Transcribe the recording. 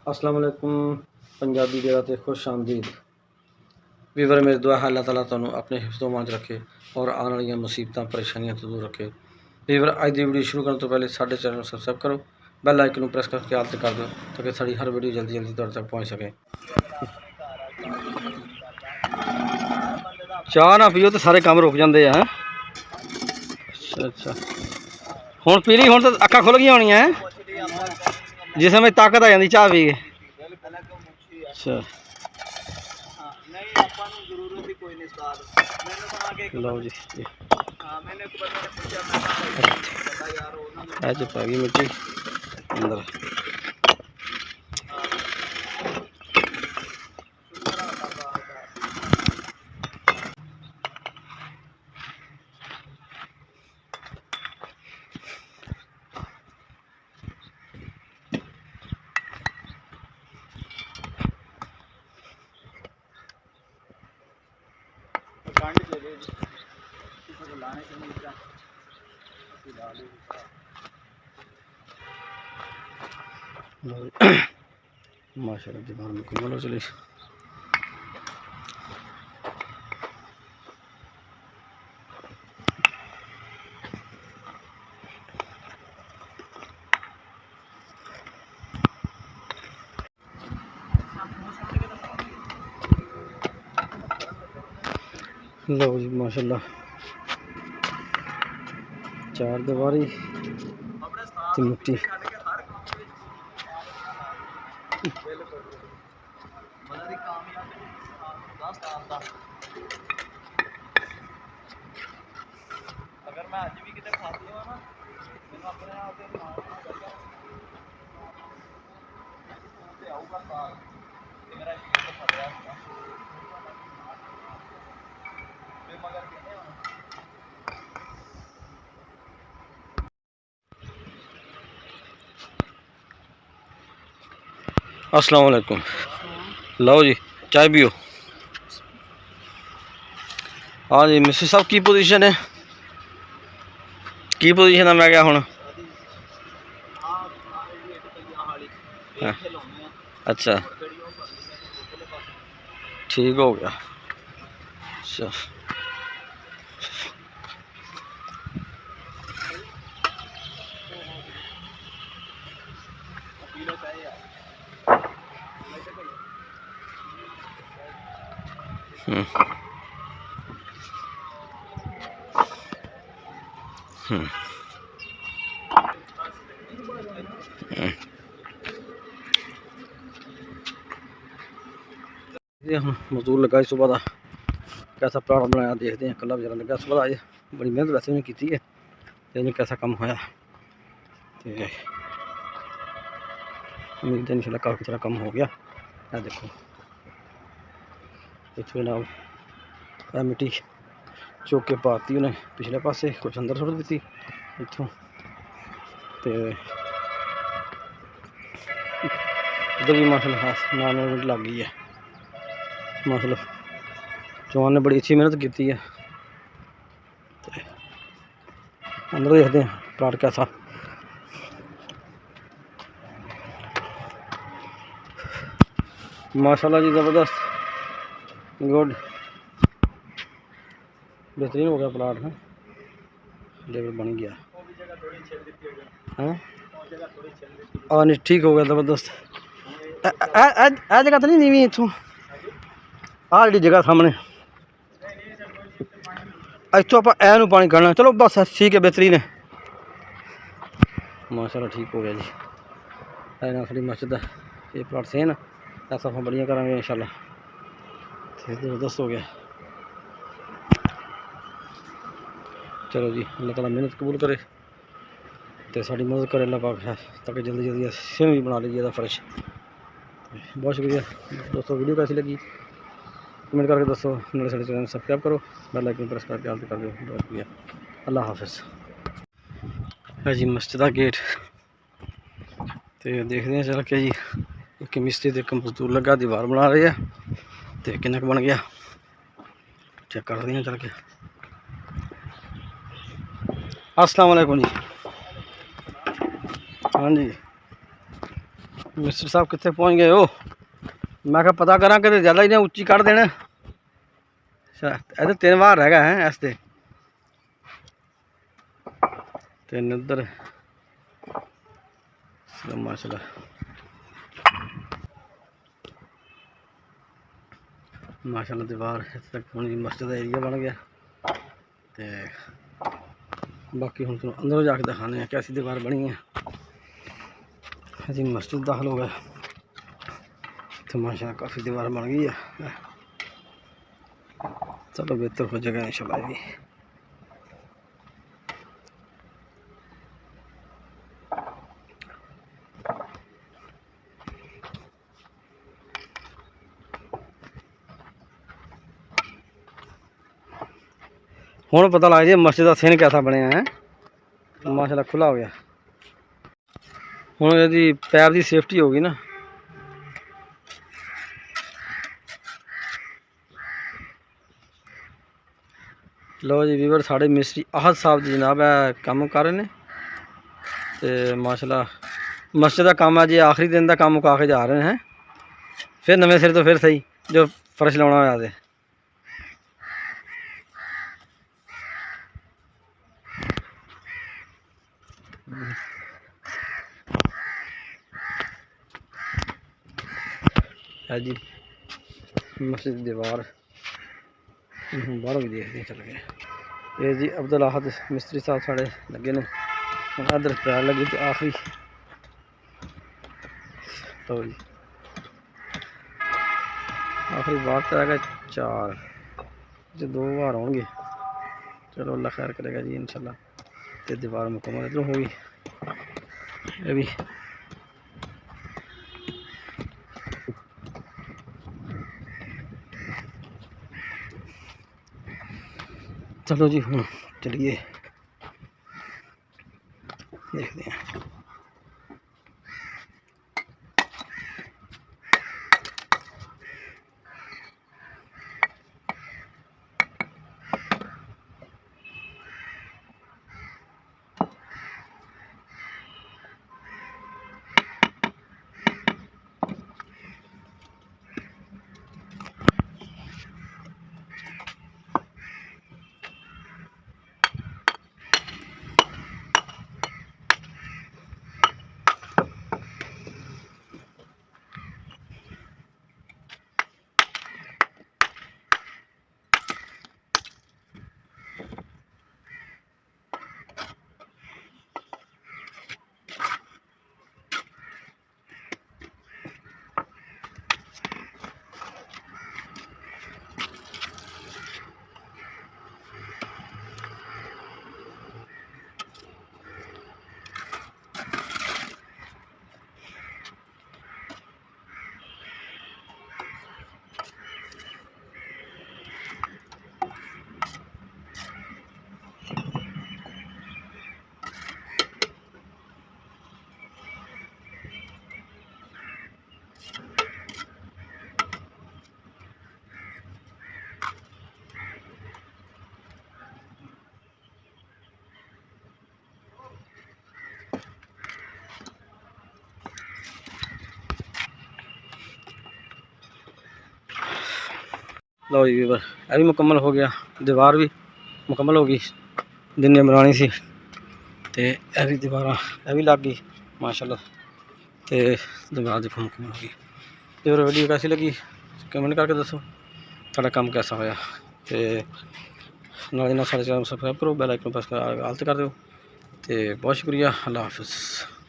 अस्सलाम वालेकुम पंजाबी डेरा ते खुश आमदीद वीवर। मेरी दुआ है अल्लाह ताला तुहानू अपने हिफ्ज़ो मान च रखे और आने वाली मुसीबतां परेशानियां तो दूर रखे। वीवर अज की वीडियो शुरू करने तो पहले साडे चैनल को सबसक्राइब करो, बैल आइकन प्रेस करके आल कर दो ताकि साड़ी हर वीडियो जल्दी जल्दी तुहाडे तक पहुँच सके। चाह ना पीओ तो सारे काम रुक जाते हैं। अच्छा अच्छा, हुण पी ली, हुण तो अक्खां खुल गई होनी है जिस समय ताकत आ जाती चाह पी के। अच्छा लो जी, अच पै गई मिट्टी अंदर। माशाल्लाह दीवार मुकम्मल हो चली। लो जी माशाल्लाह, चार दीवारी मिट्टी। अगर मैं अज भी कितने फस लवा ना मैं अपने आप आऊगा साल मेरा फसया मगर अस्सलाम वालेकुम। लो जी चाय पियो। हाँ जी मिसिस साहब की पोजीशन है, की पोजीशन है मैं क्या हूँ? अच्छा ठीक हो गया। अच्छा मजदूर लगा सुबह का कैसा प्लाट बनाया देखते हैं। कला बेचारा लगा सुबह आज बड़ी मेहनत वैसे उन्हें की है, इन्हें कैसा काम होया तो उम्मीद है इंशाल्लाह काफ़ी सारा काम हो गया है। देखो इतने जनाब मिट्टी चुक के पाती उन्हें पिछले पासे, कुछ अंदर सुट दी इतों तो इधर भी माशाल्लाह 9 मिनट लग गई है। माशाल्लाह जवान ने बड़ी अच्छी मेहनत की है। अंदर देखते हैं प्लाट कैसा। माशाल्लाह जी ज़बरदस्त गुड बेहतरीन हो गया प्लाट है, लेवल बन गया है। हाँ नहीं ठीक हो गया ज़बरदस्त। जगह तो नहीं नीवी इतों आ जी जगह सामने इतों आप ऐनू पानी करना। चलो बस ठीक है बेहतरीन है माशाल्लाह ठीक हो गया जी। ना साड़ी मस्जिद है ये प्लाट से ना ऐसा हम बढ़िया करेंगे इंशाल्लाह। ज़बरदस्त हो गया। चलो जी अल्लाह ताला मेहनत कबूल करे तो साड़ी मदद करे अल्लाह पाक है ताकि जल्दी जल्दी सेम भी बना लीजिए फर्श। बहुत शुक्रिया दोस्तों, वीडियो कैसी लगी कमेंट करके दोस्तों, मेरे सारे चैनल सब्सक्राइब करो, बेल आइकन प्रेस करके आल कर दो। बहुत शुक्रिया, अल्लाह हाफिज़। है जी मस्जिद का गेट तो देखते हैं चल के जी एक मिस्त्री एक मजदूर लगा दीवार बना रहे हैं तो किन्ना बन गया चेक कर रहे हैं चल के। अस्सलाम वालेकुम जी। हाँ जी मिस्टर साहब कितने पहुँच गए हो? मैं क्या पता करा कि ज़्यादा ही ना उच्ची कट देना। इधर 3 बार रह गए हैं ऐसे 3 उधर माशाल्लाह। माशाल्लाह दीवार तक मस्जिद का एरिया बन गया। तो बाकी हम तुम अंदर जाके दिखाने हैं कैसी दीवार बनी है। जी मस्जिद दाखिल हो गया तो माशाल्लाह काफ़ी दीवार बन गई है। चलो बेहतर हो जाएगा इंशाल्लाह। भी हुण पता लग जाए मस्जिद का सीन कैसा बनया है। माशाल्लाह खुला हो गया। हुण यदि पैर की सेफ्टी होगी ना। लो जी वीवर साढ़े मिस्त्री आहद साहब जी जनाब है काम कर रहे हैं। तो माशाल्लाह मस्जिद का काम है जी आखिरी दिन का काम मुका के जा रहे हैं। फिर नवे सिर तो फिर सही जो फर्श लाना होया ते है जी मस्जिद दीवार बाहरों भी देखते चल गए। ये जी अब्दुल आहद मिस्त्री साहब साढ़े लगे ने इधर पैर लगी तो आखिरी तो जी आखिरी बार तो है 4 जो 2 बार होंगे। चलो अल्लाह खैर करेगा जी इंशाल्लाह। तो दीवार मुकम्मल इधरों होगी। ये भी चलो जी हम चलिए देखते हैं। लो जी वीवर यह भी मुकम्मल हो गया। दीवार भी मुकम्मल हो गई जिन्हें बनानी सी। तो यह भी दीवार यह भी लग गई माशाल्लाह। तो दीवार देखो मुकम्मल हो गई। तो वीडियो कैसी लगी कमेंट करके दसो साड़ा काम कैसा होया। तो नाल साढ़े चैनल सब्सक्राइब करो, बैल आइकन प्रेस कर आल ते कर दो। तो बहुत शुक्रिया, अल्लाह हाफिज़।